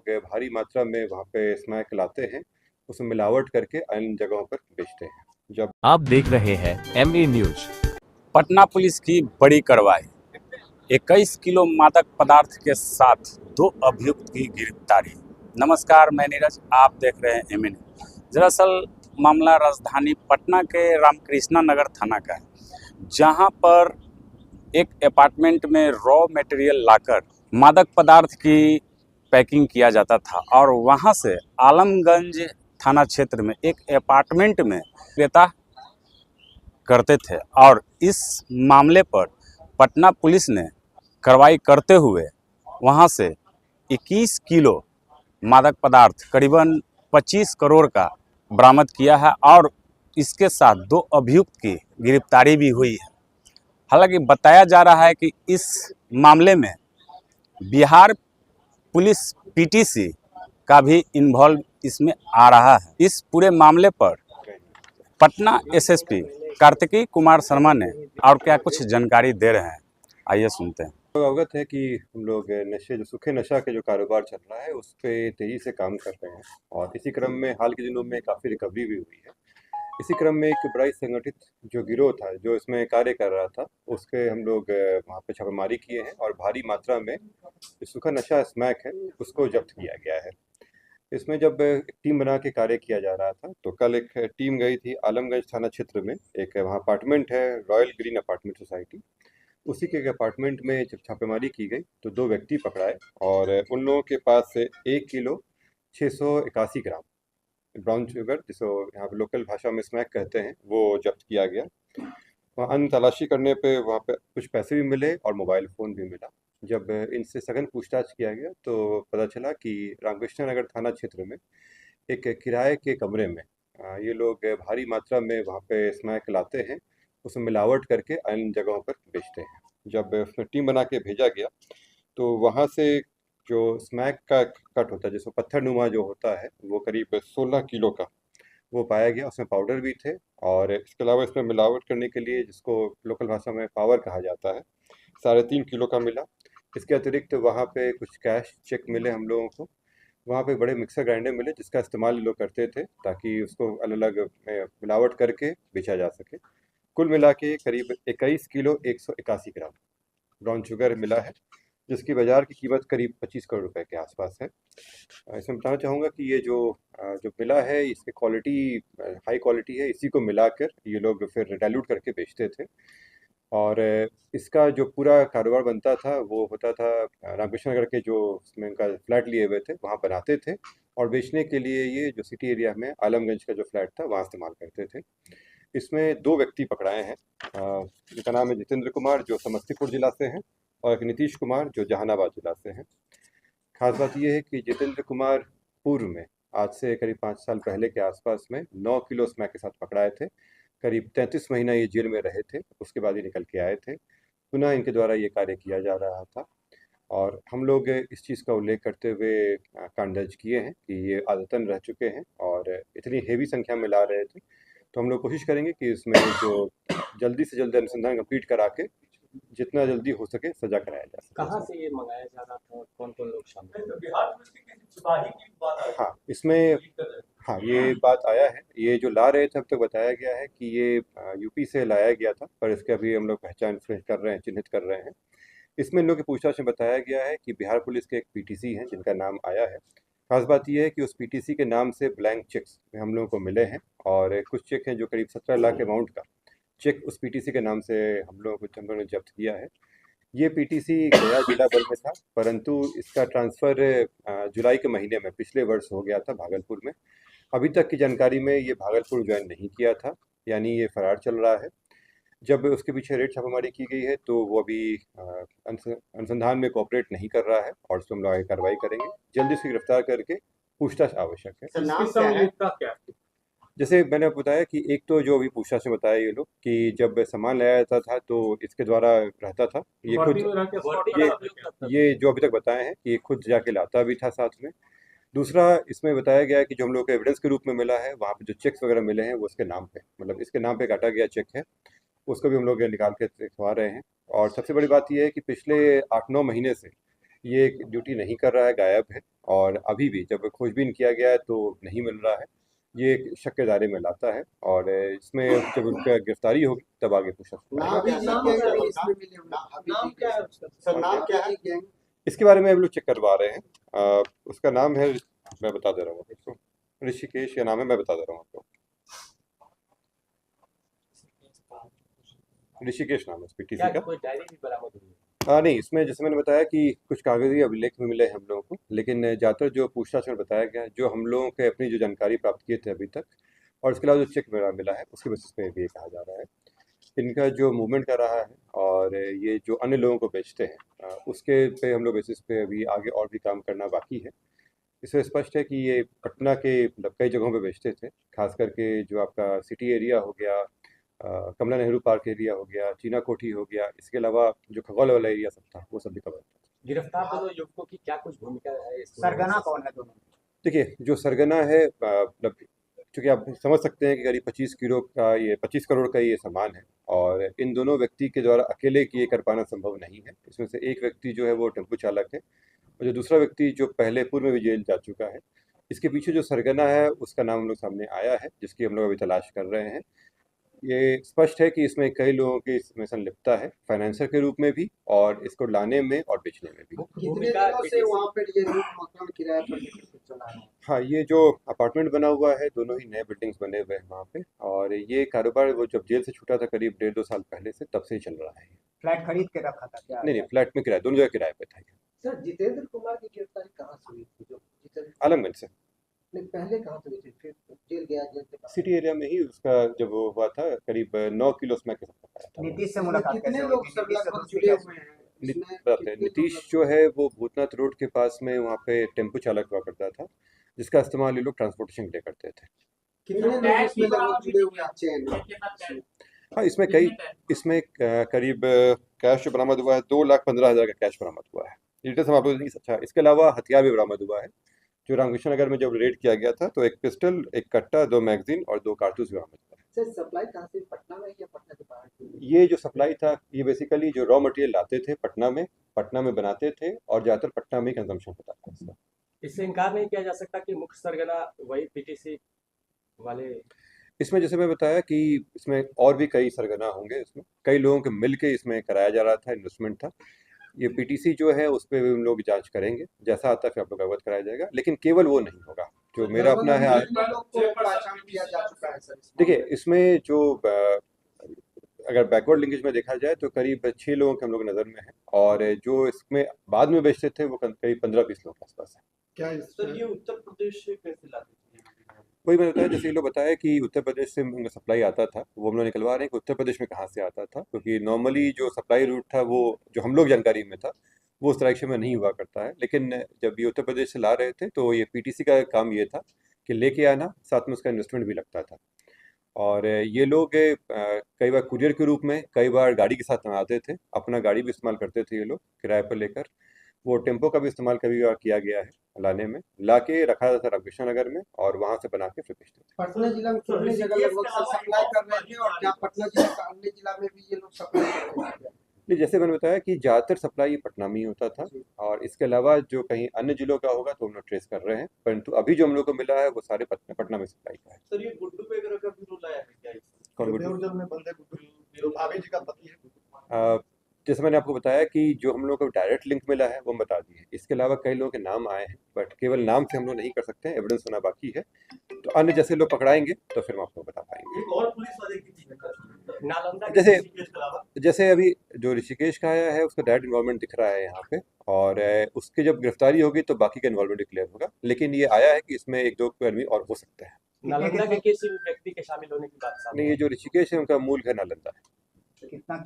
लोग भारी मात्रा में वहाँ पे स्मैक लाते हैं, उसमें मिलावट करके अन्य जगहों पर बेचते हैं। जब आप देख रहे हैं ME न्यूज। पटना पुलिस की बड़ी कार्रवाई, 21 किलो मादक पदार्थ के साथ 2 अभियुक्त की गिरफ्तारी। नमस्कार, मैं नीरज, आप देख रहे हैं ME न्यूज। दरअसल मामला राजधानी पटना के रामकृष्णा नगर थाना का है, जहां पर एक अपार्टमेंट में रॉ मटेरियल लाकर मादक पदार्थ की पैकिंग किया जाता था और वहां से आलमगंज थाना क्षेत्र में एक अपार्टमेंट में क्रेता करते थे। और इस मामले पर पटना पुलिस ने कार्रवाई करते हुए वहां से 21 किलो मादक पदार्थ करीबन 25 करोड़ का बरामद किया है और इसके साथ 2 अभियुक्त की गिरफ्तारी भी हुई है। हालांकि बताया जा रहा है कि इस मामले में बिहार पुलिस PTC का भी इन्वॉल्व इसमें आ रहा है। इस पूरे मामले पर पटना SSP कार्तिकी कुमार शर्मा ने और क्या कुछ जानकारी दे रहे हैं, आइए सुनते हैं। अवगत है कि हम लोग नशे जो सूखे नशा के जो कारोबार चल रहा है उस पर तेजी से काम कर रहे हैं और इसी क्रम में हाल के दिनों में काफ़ी रिकवरी भी हुई है। इसी क्रम में एक बड़ा संगठित जो गिरोह था जो इसमें कार्य कर रहा था, उसके हम लोग वहाँ पे छापेमारी किए हैं और भारी मात्रा में सूखा नशा स्मैक है उसको जब्त किया गया है। इसमें जब एक टीम बना के कार्य किया जा रहा था तो कल एक टीम गई थी आलमगंज थाना क्षेत्र में। एक वहाँ अपार्टमेंट है, रॉयल ग्रीन अपार्टमेंट सोसाइटी, उसी के एक अपार्टमेंट में जब छापेमारी की गई तो 2 व्यक्ति पकड़ाए और उन लोगों के पास से 1 किलो 681 ग्राम ब्राउन शुगर, जिसको यहाँ पे लोकल भाषा में स्मैक कहते हैं, वो जब्त किया गया। वहाँ अन्य तलाशी करने पे वहाँ पे कुछ पैसे भी मिले और मोबाइल फ़ोन भी मिला। जब इनसे सघन पूछताछ किया गया तो पता चला कि रामकृष्ण नगर थाना क्षेत्र में एक किराए के कमरे में ये लोग भारी मात्रा में वहाँ पे स्मैक लाते हैं, उसमें मिलावट करके अन्य जगहों पर बेचते हैं। जब उसमें टीम बना के भेजा गया तो वहाँ से जो स्मैक का कट होता है, जिसमें पत्थरनुमा जो होता है, वो करीब 16 किलो का वो पाया गया। उसमें पाउडर भी थे और इसके अलावा इसमें मिलावट करने के लिए, जिसको लोकल भाषा में पावर कहा जाता है, 3.5 किलो का मिला। इसके अतिरिक्त वहाँ पे कुछ कैश चेक मिले हम लोगों को। वहाँ पे बड़े मिक्सर ग्राइंडर मिले जिसका इस्तेमाल लोग करते थे ताकि उसको अलग अलग मिलावट करके बेचा जा सके। कुल मिला के करीब 21 किलो 181 ग्राम ब्राउन शुगर मिला है, जिसकी बाज़ार की कीमत करीब 25 करोड़ रुपए के आसपास है। इसमें बताना चाहूँगा कि ये जो मिला है इसकी क्वालिटी हाई क्वालिटी है, इसी को मिलाकर ये लोग फिर डाइल्यूट करके बेचते थे। और इसका जो पूरा कारोबार बनता था वो होता था रामकृष्ण नगर के जो उसमें इनका फ्लैट लिए हुए थे वहाँ बनाते थे और बेचने के लिए ये जो सिटी एरिया में आलमगंज का जो फ्लैट था वहाँ इस्तेमाल करते थे। इसमें 2 व्यक्ति पकड़ाए हैं, जिनका नाम है जितेंद्र कुमार जो समस्तीपुर जिला से हैं और एक नीतीश कुमार जो जहानाबाद जिला से हैं। खास बात यह है कि जितेंद्र कुमार पूर्व में आज से करीब 5 साल पहले के आसपास में 9 किलो स्मैक के साथ पकड़ाए थे। करीब 33 महीना ये जेल में रहे थे, उसके बाद ये निकल के आए थे। पुनः इनके द्वारा ये कार्य किया जा रहा था और हम लोग इस चीज़ का उल्लेख करते हुए कांड दर्ज किए हैं कि ये आदतन रह चुके हैं और इतनी हेवी संख्या में ला रहे थे। तो हम लोग कोशिश करेंगे कि इसमें जो जल्दी से जल्दी अनुसंधान कंप्लीट करा के जितना जल्दी हो सके सजा कराया जा सके। कहाँ से ये मंगाया जा रहा था और कौन-कौन लोग शामिल थे? बिहार पुलिस की सिपाही की बात है। हाँ, इसमें हाँ, ये बात आया है। ये जो ला रहे थे अब तक बताया गया है कि ये यूपी से लाया गया था, पर इसके अभी हम लोग पहचान कर रहे हैं, चिन्हित कर रहे हैं। इसमें इन लोगों की पूछताछ में बताया गया है कि बिहार पुलिस के एक PTC हैं जिनका नाम आया है। खास बात यह है कि उस PTC के नाम से ब्लैंक चेक्स हम लोगों को मिले हैं और कुछ चेक हैं जो करीब 17 लाख अमाउंट का चेक उस PTC के नाम से हम लोगों ने जब्त किया है। ये PTC गया जिला बल में था, परंतु इसका ट्रांसफ़र जुलाई के महीने में पिछले वर्ष हो गया था भागलपुर में। अभी तक की जानकारी में ये भागलपुर ज्वाइन नहीं किया था, यानी ये फरार चल रहा है। जब उसके पीछे रेड छापेमारी की गई है तो वो अभी अनुसंधान में कोऑपरेट नहीं कर रहा है और उसको हम लोग आगे कार्रवाई करेंगे। जल्दी से गिरफ्तार करके पूछताछ आवश्यक है। जैसे मैंने बताया कि एक तो जो अभी पूछताछ में बताया ये लोग कि जब सामान लाया जाता था तो इसके द्वारा रहता था, ये खुद ये जो अभी तक बताए हैं कि ये खुद जाके लाता भी था साथ में। दूसरा इसमें बताया गया है कि जो हम लोग को एविडेंस के रूप में मिला है, वहाँ पे जो चेक्स वगैरह मिले हैं वो इसके नाम पे, मतलब इसके नाम पे काटा गया चेक है, उसको भी हम लोग निकाल के दिखवा रहे हैं। और सबसे बड़ी बात ये है कि पिछले 8-9 महीने से ये ड्यूटी नहीं कर रहा है, गायब है। और अभी भी जब खोजबीन किया गया है तो नहीं मिल रहा है। ये एक शक के दायरे में लाता है और इसमें जब उसका गिरफ्तारी होगी तब आगे पूछा नाम क्या है इसमें मिले हुए? नाम क्या है उसका? सर नाम क्या है गैंग? इसके बारे में हम लोग चेक करवा रहे हैं। उसका नाम है, मैं बता दे रहा हूँ आपको, ऋषिकेश का नाम है, मैं बता दे रहा हूँ आपको। ऋषिकेश नाम है इस पीटीसी क्या का। कोई डायरी भी बरामद हुई है? नहीं, इसमें जैसे मैंने बताया कि कुछ कागजी अभिलेख में मिले हैं हम लोगों को, लेकिन ज़्यादातर जो पूछताछ में बताया गया है, जो हम लोगों के अपनी जो जानकारी प्राप्त किए थे अभी तक, और उसके अलावा जो चेक मेरा मिला है उसके बेसिस पे भी ये कहा जा रहा है। इनका जो मूवमेंट कर रहा है और ये जो अन्य लोगों को बेचते हैं, उसके पे हम लोग बेसिस पे अभी आगे और भी काम करना बाकी है। इससे स्पष्ट है कि ये पटना के मतलब कई जगहों पे बेचते थे, खास करके जो आपका सिटी एरिया हो गया, कमला नेहरू पार्क एरिया हो गया, चीना कोठी हो गया, इसके अलावा जो खगौल वाला एरिया सब था वो सब भी कवर था। गिरफ्तार दोनों युवकों की क्या कुछ भूमिका है इस सरगना कौन है दोनों? देखिए, जो सरगना है मतलब चूँकि आप समझ सकते हैं कि करीब 25 किलो का ये 25 करोड़ का ये सामान है और इन दोनों व्यक्ति के द्वारा अकेले ये कर पाना संभव नहीं है। इसमें से एक व्यक्ति जो है वो टेम्पो चालक है और जो दूसरा व्यक्ति जो पहले पूर्व में भी जेल जा चुका है। इसके पीछे जो सरगना है उसका नाम हम लोग सामने आया है, जिसकी हम लोग अभी तलाश कर रहे हैं। ये स्पष्ट है कि इसमें कई लोगों की इसमें संलिप्तता है, फाइनेंसर के रूप में भी और इसको लाने में और बेचने में भी। कितने भूमिका दिनों से वहाँ पे ये रूम मकान किराए पर चला है? हाँ, ये जो अपार्टमेंट बना हुआ है, दोनों ही नए बिल्डिंग्स बने हुए हैं वहाँ पे, और ये कारोबार वो जब जेल से छूटा था करीब 1.5-2 साल पहले से, तब से ही चल रहा है। फ्लैट खरीद के रखा था क्या? नहीं, फ्लैट में किराए, दोनों जगह किराए पे था ये। सर जितेंद्र कुमार की गिरफ्तारी कहाँ से हुई थी? जो जितेंद्र आलमगंज से, ने पहले कहाँ से हुई थी? फिर जेल गया, जेल से बाहर। सिटी एरिया में ही उसका जब वो हुआ था, करीब 9 किलो स्मैक के साथ पकड़ा था वो। नीतीश से मुलाकात कितने लोग सब लगभग जुड़े हुए हैं? इसमें बताते हैं, कितने नीतीश लोग- जो है वो भूतनाथ रोड के पास में वहाँ पे टेम्पो चालक हुआ करता था, जिसका इस्तेमाल ये लोग ट्रांसपोर्टेशन के लिए करते थे। कितने लोग इसमें लगभग जुड़े हुए हैं चेन में? हाँ, इसमें करीब कैश जो बरामद हुआ है 2,15,000 का कैश बरामद हुआ है। डिटेल्स हम आप लोग नहीं। अच्छा, इसके अलावा हथियार भी बरामद हुआ है। जो रामकृष्ण नगर में जब रेड किया गया था तो एक पिस्टल, एक कट्टा, 2 मैगजीन और 2 कारतूस बरामद हुआ है। सर सप्लाई कहाँ से? पटना में या पटना के बाहर? ये जो सप्लाई था ये बेसिकली जो रॉ मटेरियल लाते थे पटना में बनाते थे और ज़्यादातर पटना में ही कंजम्पशन होता था इसका। इससे इनकार नहीं किया जा सकता कि मुख्य सरगना वही पीटीसी वाले। इसमें जैसे मैं बताया कि इसमें और भी कई सरगना होंगे, इसमें कई लोगों के मिल के इसमें कराया जा रहा था, इन्वेस्टमेंट था। ये पीटीसी जो है उस पर भी हम लोग जांच करेंगे, जैसा आता है फिर आप लोग अवगत कराया जाएगा, लेकिन केवल वो नहीं होगा जो मेरा अपना है। कितने लोग को पहचान किया जा चुका है सर? देखिए, इसमें जो अगर बैकवर्ड लिंकेज में देखा जाए तो करीब 6 लोगों के हम लोग नज़र में है और जो इसमें बाद में बेचते थे वो करीब 15-20 लोग के आसपास है। क्या सर ये उत्तर प्रदेश से कैसे लाते थे? वही मैंने बताया, जैसे ये लोग बताया कि उत्तर प्रदेश से उनका सप्लाई आता था, वो हम लोग निकलवा रहे हैं कि उत्तर प्रदेश में कहाँ से आता था, क्योंकि नॉर्मली जो सप्लाई रूट था वो जो हम लोग जानकारी में था वो उस डायरेक्शन में नहीं हुआ करता है। लेकिन जब ये उत्तर प्रदेश से ला रहे थे तो ये पीटीसी का काम ये था कि लेके आना, साथ में उसका इन्वेस्टमेंट भी लगता था। और ये लोग कई बार कुरियर के रूप में, कई बार गाड़ी के साथ आते थे, अपना गाड़ी भी इस्तेमाल करते थे ये लोग किराए पर लेकर। वो टेम्पो का भी इस्तेमाल कभी बार किया गया है लाने में, ला के रखा जाता था रामकृष्ण नगर में और वहाँ से बना के फिर बेचते थे। पटना जिला में कितने जगह लगभग सप्लाई कर रहे थे और क्या पटना जिला का अन्य जिला में भी ये लोग सप्लाई कर रहे थे? नहीं, जैसे मैंने बताया कि ज़्यादातर सप्लाई पटना में ही होता था और इसके अलावा जो कहीं अन्य जिलों का होगा तो हम लोग ट्रेस कर रहे हैं, परंतु अभी जो हम लोग को मिला है वो सारे पटना में सप्लाई का है। सर ये गुड्डू वगैरह का भी रोल आया है क्या इसमें? कौन गुड्डू? बेउजल में बंदे गुड्डू भाभी जी का पति है। जैसे मैंने आपको बताया कि जो हम लोग को डायरेक्ट लिंक मिला है वो हम बता दिए। इसके अलावा कई लोगों के नाम आए हैं, बट केवल नाम से हम लोग नहीं कर सकते हैं, एविडेंस होना बाकी है। तो अन्य जैसे लोग पकड़ाएंगे तो फिर हम आपको बता पाएंगे। एक और पुलिस वाले की चीज नालंदा के जैसे के अलावा जैसे अभी जो ऋषिकेश का आया है उसका डायरेक्ट इन्वॉल्वमेंट दिख रहा है यहाँ पे, और उसकी जब गिरफ्तारी होगी तो बाकी का इन्वॉल्वमेंट क्लियर होगा। लेकिन ये आया है कि इसमें 1-2 आदमी और हो सकते हैं। नालंदा के किसी भी व्यक्ति के शामिल होने की बात सामने नहीं, ये जो ऋषिकेश है उनका मूल घर नालंदा है। कितना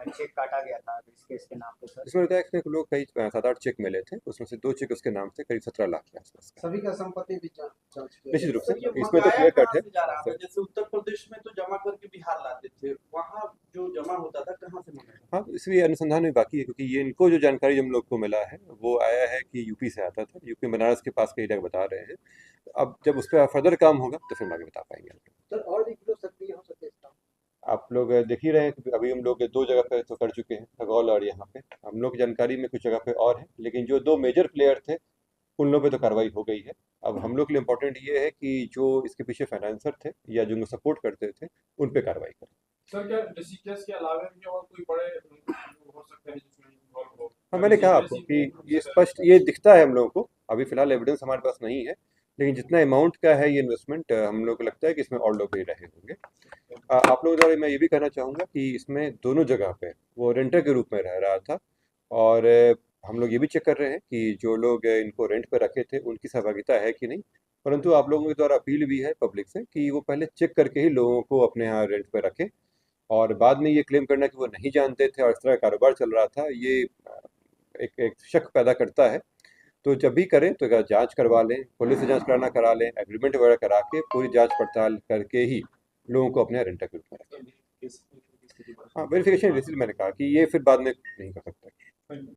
चेक काटा गया था इसके नाम पे सर? इसमें बताया कि लोग कई 7-8 चेक मिले थे, उसमें से 2 चेक उसके नाम से करीब 17 लाख के आसपास का। सभी का संपत्ति भी जांच किया? निश्चित रूप से सर ये इसमें तो मंगाया क्लियर कट कहाँ है। से जा रहा था? जैसे उत्तर प्रदेश में तो जमा करके बिहार लाते थे, वहाँ जो जमा होता था कहाँ से मंगाया? हाँ, इसलिए अनुसंधान में बाकी है, क्योंकि ये इनको जो जानकारी हम लोग को मिला है वो आया है कि यूपी से आता था, यूपी बनारस के पास का एरिया बता रहे हैं। अब जब उस पर फर्दर काम होगा तो फिर हम आगे बता पाएंगे। सर और भी किलो सक्रिय हो सकते हैं? आप लोग देख ही रहे हैं कि अभी हम लोग 2 जगह पे तो कर चुके हैं, खगौल और यहाँ पे। हम लोग की जानकारी में कुछ जगह पे और है, लेकिन जो 2 मेजर प्लेयर थे उन लोगों पे तो कार्रवाई हो गई है। अब हम लोग के लिए इम्पोर्टेंट ये है कि जो इसके पीछे फाइनेंसर थे या जो उनको सपोर्ट करते थे उन पे कार्रवाई करें। सर क्या ऋषिकेश के अलावा भी और कोई बड़े हो सकते हैं जिसमें इन्वॉल्व हो? हाँ, मैंने कहा आपको कि ये स्पष्ट ये दिखता है हम लोगों को, अभी फिलहाल एविडेंस हमारे पास नहीं है, लेकिन जितना अमाउंट का है ये इन्वेस्टमेंट हम लोग को लगता है कि इसमें और लोग भी रहे होंगे। आप लोगों द्वारा मैं ये भी कहना चाहूँगा कि इसमें दोनों जगह पे वो रेंटर के रूप में रह रहा था, और हम लोग ये भी चेक कर रहे हैं कि जो लोग इनको रेंट पे रखे थे उनकी सहभागिता है कि नहीं, परंतु आप लोगों के द्वारा अपील भी है पब्लिक से कि वो पहले चेक करके ही लोगों को अपने यहाँ रेंट पे रखें, और बाद में ये क्लेम करना कि वो नहीं जानते थे और इस तरह का कारोबार चल रहा था, ये एक शक पैदा करता है। तो जब भी करें तो एक जांच करवा लें, पुलिस से जांच कराना करा लें, एग्रीमेंट वगैरह करा के पूरी जांच पड़ताल करके ही लोगों को अपने यहाँ रेंटर के रूप में रखें। हाँ, वेरिफिकेशन रिसीव मैंने कहा कि ये फिर बाद में नहीं कर सकते।